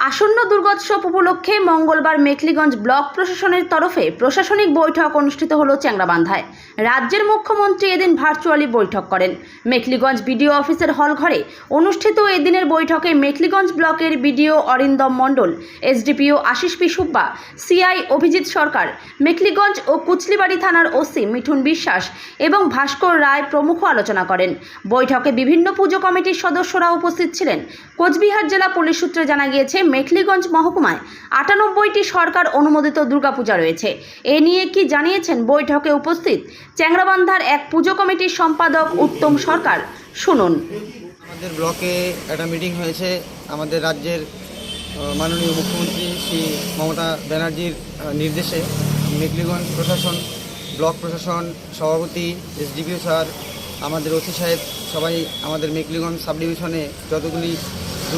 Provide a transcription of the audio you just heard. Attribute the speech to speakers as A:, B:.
A: আসন্ন দুর্গোৎসব উপলক্ষে মঙ্গলবার মেখলিগঞ্জ ব্লক প্রশাসনের তরফে প্রশাসনিক বৈঠক অনুষ্ঠিত হলো চ্যাংরাবান্ধায়। রাজ্যের মুখ্যমন্ত্রী এদিন ভার্চুয়ালি বৈঠক করেন। মেখলিগঞ্জ বিডিও অফিসের হল ঘরে অনুষ্ঠিত এদিনের বৈঠকে মেখলিগঞ্জ ব্লকের BDO Arindam Mondal, SDPO Ashis P Subba, CI Abhijit Sarkar, Mekhliganj ও কুচলিবাড়ি থানার ওসি মিঠুন বিশ্বাস এবং ভাস্কর রায় প্রমুখ আলোচনা করেন। বৈঠকে বিভিন্ন পুজো কমিটির সদস্যরা উপস্থিত ছিলেন। কোচবিহার জেলা পুলিশ সূত্রে জানা গিয়েছে, মেখলিগঞ্জ মহকুমায় 98টি সরকার অনুমোদিত দুর্গাপূজা রয়েছে। এ নিয়ে কি জানিয়েছেন বৈঠকে উপস্থিত চ্যাংরাবান্ধার এক পুজো কমিটির সম্পাদক উত্তম সরকার, শুনুন।
B: আমাদের ব্লকে একটা মিটিং হয়েছে। আমাদের রাজ্যের মাননীয় মুখ্যমন্ত্রী শ্রী মমতা ব্যানার্জির নির্দেশে মেখলিগঞ্জ প্রশাসন, ব্লক প্রশাসন, সভাপতি, এসডিপিও স্যার, আমাদের ওসি সাহেব সবাই আমাদের মেখলিগঞ্জ সাব ডিভিশনে যতগুলি